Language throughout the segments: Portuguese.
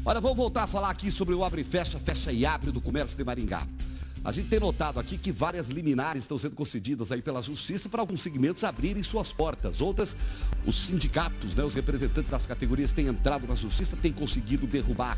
Olha, vamos voltar a falar aqui sobre o abre e fecha, fecha e abre do comércio de Maringá. A gente tem notado aqui que várias liminares estão sendo concedidas aí pela Justiça para alguns segmentos abrirem suas portas. Outras, os sindicatos, né, os representantes das categorias têm entrado na Justiça, têm conseguido derrubar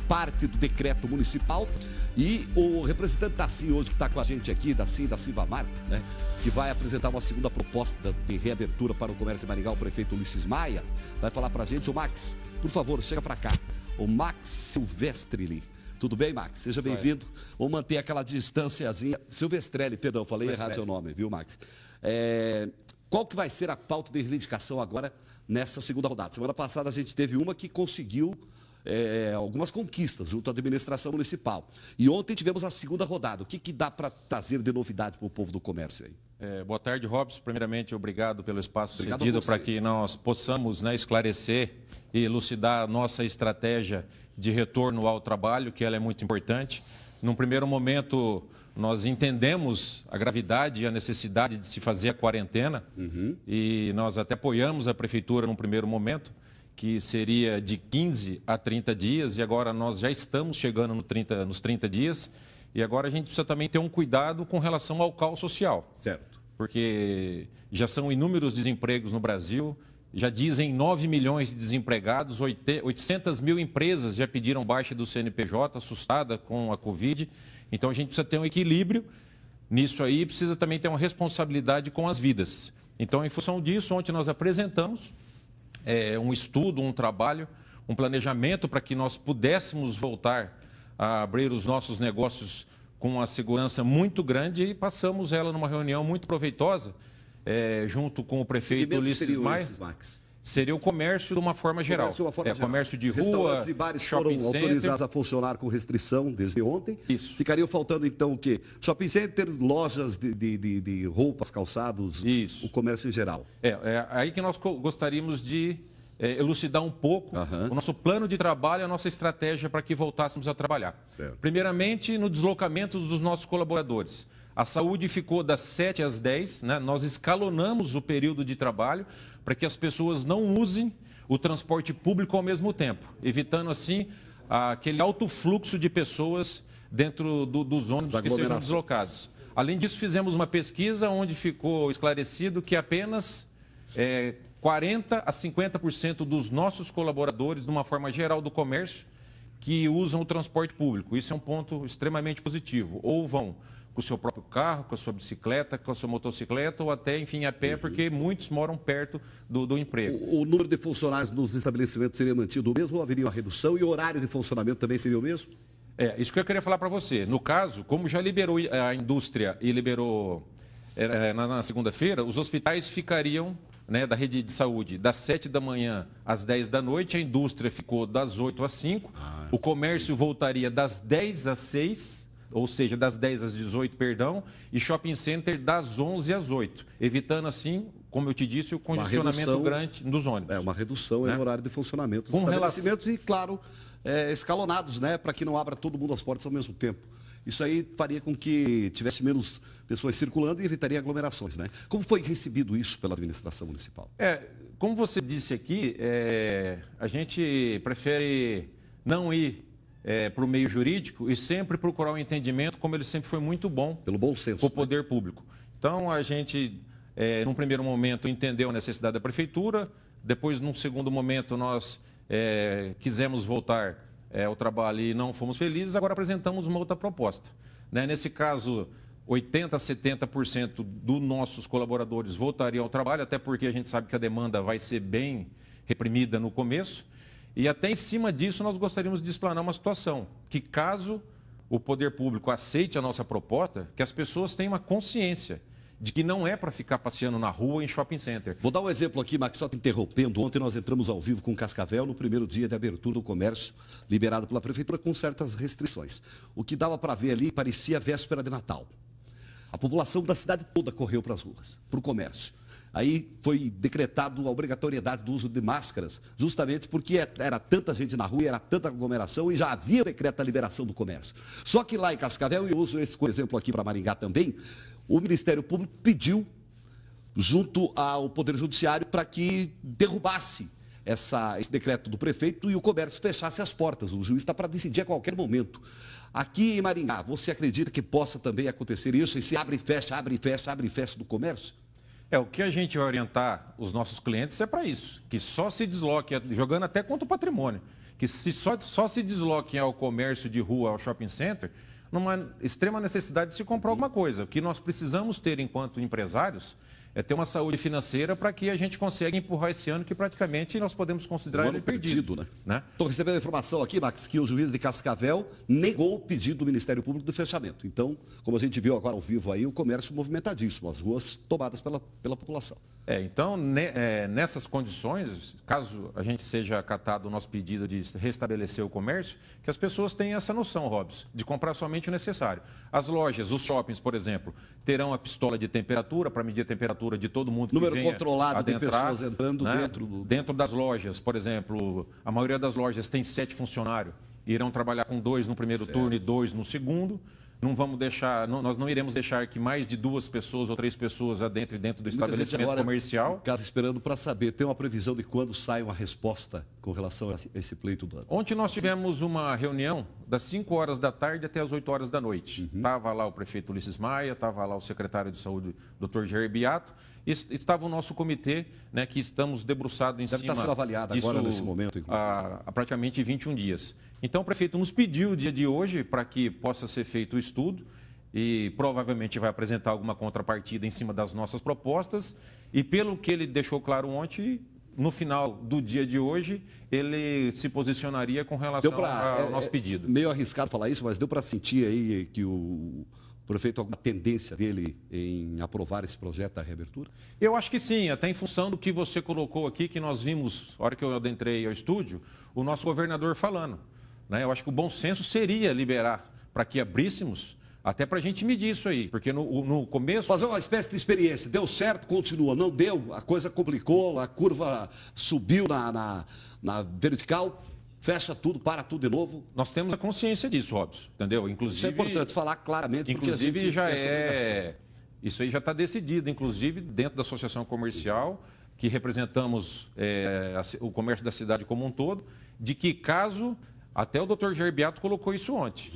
parte do decreto municipal. E o representante da CIM hoje que está com a gente aqui, da CIM, da Civamar, né, que vai apresentar uma segunda proposta de reabertura para o comércio de Maringá, o prefeito Ulisses Maia, vai falar para a gente. O Max, por favor, chega para cá. O Max Silvestre. Tudo bem, Max? Seja bem-vindo. Vamos manter aquela distânciazinha. Silvestrelli, perdão, falei errado seu nome, viu, Max? Qual que vai ser a pauta de reivindicação agora nessa segunda rodada? Semana passada a gente teve uma que conseguiu algumas conquistas junto à administração municipal. E ontem tivemos a segunda rodada. O que dá para trazer de novidade para o povo do comércio aí? Boa tarde, Robson. Primeiramente, obrigado pelo espaço cedido para que nós possamos, né, esclarecer e elucidar a nossa estratégia de retorno ao trabalho, que ela é muito importante. Num primeiro momento, nós entendemos a gravidade e a necessidade de se fazer a quarentena, e nós até apoiamos a Prefeitura num primeiro momento, que seria de 15 a 30 dias, e agora nós já estamos chegando nos 30 dias, e agora a gente precisa também ter um cuidado com relação ao caos social. Certo. Porque já são inúmeros desempregos no Brasil, já dizem 9 milhões de desempregados, 800 mil empresas já pediram baixa do CNPJ, assustada com a Covid. Então a gente precisa ter um equilíbrio nisso aí, precisa também ter uma responsabilidade com as vidas. Então, em função disso, ontem nós apresentamos um estudo, um trabalho, um planejamento para que nós pudéssemos voltar a abrir os nossos negócios com uma segurança muito grande, e passamos ela numa reunião muito proveitosa, junto com o prefeito Ulisses Maia. Seria o comércio de uma forma geral. Comércio de rua, restaurantes e bares foram autorizados a funcionar com restrição desde ontem. Isso. Ficariam faltando, então, o quê? Shopping center, lojas de roupas, calçados, isso, o comércio em geral. Aí que nós gostaríamos de elucidar um pouco o nosso plano de trabalho, a nossa estratégia para que voltássemos a trabalhar. Certo. Primeiramente, no deslocamento dos nossos colaboradores. A saúde ficou das 7 às 10, né? Nós escalonamos o período de trabalho para que as pessoas não usem o transporte público ao mesmo tempo, evitando assim aquele alto fluxo de pessoas dentro dos ônibus que sejam deslocados. Além disso, fizemos uma pesquisa onde ficou esclarecido que apenas 40% a 50% dos nossos colaboradores, de uma forma geral do comércio, que usam o transporte público. Isso é um ponto extremamente positivo. Ou vão com o seu próprio carro, com a sua bicicleta, com a sua motocicleta, ou até, enfim, a pé, porque muitos moram perto do emprego. O número de funcionários nos estabelecimentos seria mantido o mesmo ou haveria uma redução? E o horário de funcionamento também seria o mesmo? Isso que eu queria falar para você. No caso, como já liberou a indústria e liberou na segunda-feira, os hospitais ficariam, né, da rede de saúde das 7 da manhã às 10 da noite, a indústria ficou das 8 às 5, o comércio voltaria das 10 às 6, ou seja, das 10 às 18, perdão, e shopping center das 11 às 8, evitando assim, como eu te disse, o congestionamento grande dos ônibus. Uma redução no horário de funcionamento dos Com estabelecimentos e, claro, escalonados, né, para que não abra todo mundo as portas ao mesmo tempo. Isso aí faria com que tivesse menos pessoas circulando e evitaria aglomerações, né? Como foi recebido isso pela administração municipal? Como você disse aqui, a gente prefere não ir para o meio jurídico e sempre procurar um entendimento, como ele sempre foi muito bom, pelo bom senso, com o poder público. Então, a gente, num primeiro momento, entendeu a necessidade da prefeitura, depois, num segundo momento, nós quisemos voltar ao trabalho e não fomos felizes, agora apresentamos uma outra proposta. Nesse caso, 80% a 70% dos nossos colaboradores voltariam ao trabalho, até porque a gente sabe que a demanda vai ser bem reprimida no começo. E até em cima disso nós gostaríamos de explanar uma situação, que caso o poder público aceite a nossa proposta, que as pessoas tenham uma consciência de que não é para ficar passeando na rua em shopping center. Vou dar um exemplo aqui, Max, só te interrompendo. Ontem nós entramos ao vivo com Cascavel no primeiro dia de abertura do comércio, liberado pela prefeitura com certas restrições. O que dava para ver ali parecia a véspera de Natal. A população da cidade toda correu para as ruas, para o comércio. Aí foi decretado a obrigatoriedade do uso de máscaras, justamente porque era tanta gente na rua, era tanta aglomeração e já havia decreto da liberação do comércio. Só que lá em Cascavel, e eu uso esse exemplo aqui para Maringá também, o Ministério Público pediu, junto ao Poder Judiciário, para que derrubasse esse decreto do prefeito e o comércio fechasse as portas. O juiz está para decidir a qualquer momento. Aqui em Maringá, você acredita que possa também acontecer isso? Esse abre e fecha, abre e fecha, abre e fecha do comércio? O que a gente vai orientar os nossos clientes é para isso, que só se desloquem, jogando até contra o patrimônio, que só se desloquem ao comércio de rua, ao shopping center, numa extrema necessidade de se comprar alguma coisa. O que nós precisamos ter enquanto empresários é ter uma saúde financeira para que a gente consiga empurrar esse ano que praticamente nós podemos considerar ele perdido. Né? Estou recebendo a informação aqui, Max, que o juiz de Cascavel negou o pedido do Ministério Público do fechamento. Então, como a gente viu agora ao vivo aí, o comércio movimentadíssimo, as ruas tomadas pela população. Então, nessas condições, caso a gente seja acatado o nosso pedido de restabelecer o comércio, que as pessoas tenham essa noção, Robson, de comprar somente o necessário. As lojas, os shoppings, por exemplo, terão a pistola de temperatura para medir a temperatura de todo mundo que número venha controlado adentrar, de pessoas entrando, né? Dentro das lojas, por exemplo, a maioria das lojas tem 7 funcionários, irão trabalhar com 2 no primeiro turno e 2 no segundo. Não vamos deixar, nós não iremos deixar que mais de 2 pessoas ou 3 pessoas adentrem dentro do estabelecimento comercial. Casa esperando para saber, tem uma previsão de quando sai uma resposta com relação a esse pleito do ano? Ontem nós tivemos uma reunião das 5 horas da tarde até as 8 horas da noite. Estava lá o prefeito Ulisses Maia, estava lá o secretário de saúde, Dr. Jair Beato, e estava o nosso comitê, né, que estamos debruçados em cima disso. Deve estar sendo avaliado agora nesse momento, inclusive. Há praticamente 21 dias. Então, o prefeito nos pediu o dia de hoje para que possa ser feito o estudo e provavelmente vai apresentar alguma contrapartida em cima das nossas propostas. E pelo que ele deixou claro ontem, no final do dia de hoje, ele se posicionaria com relação ao nosso pedido. Meio arriscado falar isso, mas deu para sentir aí que o prefeito, alguma tendência dele em aprovar esse projeto da reabertura? Eu acho que sim, até em função do que você colocou aqui, que nós vimos, na hora que eu adentrei ao estúdio, o nosso governador falando. Eu acho que o bom senso seria liberar para que abríssemos, até para a gente medir isso aí, porque no começo... Fazer uma espécie de experiência, deu certo, continua, não deu, a coisa complicou, a curva subiu na vertical, fecha tudo, para tudo de novo. Nós temos a consciência disso, Robson, entendeu? Inclusive, isso é importante falar claramente, inclusive isso aí já está decidido, inclusive dentro da Associação Comercial, que representamos o comércio da cidade como um todo, de que caso... Até o Dr. Jair Beato colocou isso ontem.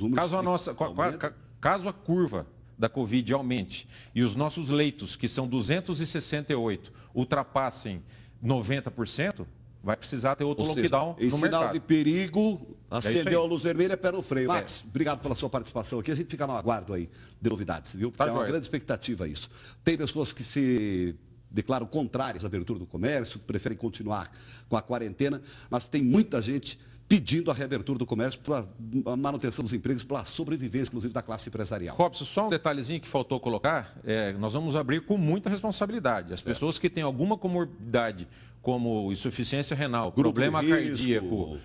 Caso a curva da Covid aumente e os nossos leitos, que são 268, ultrapassem 90%, vai precisar ter outro lockdown no mercado. Em sinal de perigo, acendeu a luz vermelha, pé no freio. Max, obrigado pela sua participação aqui. A gente fica no aguardo aí de novidades, viu? Porque é uma grande expectativa isso. Tem pessoas que se declaram contrárias à abertura do comércio, preferem continuar com a quarentena, mas tem muita gente pedindo a reabertura do comércio para a manutenção dos empregos, para a sobrevivência, inclusive, da classe empresarial. Robson, só um detalhezinho que faltou colocar, nós vamos abrir com muita responsabilidade. As pessoas que têm alguma comorbidade, como insuficiência renal, problema cardíaco,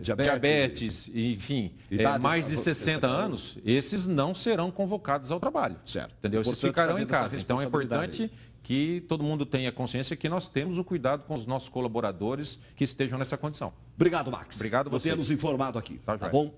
diabetes, enfim, mais de 60 anos, esses não serão convocados ao trabalho. Certo. Entendeu? Esses ficarão em casa. Então é importante que todo mundo tenha consciência que nós temos o cuidado com os nossos colaboradores que estejam nessa condição. Obrigado, Max. Obrigado a você. Por ter nos informado aqui. Tá bom?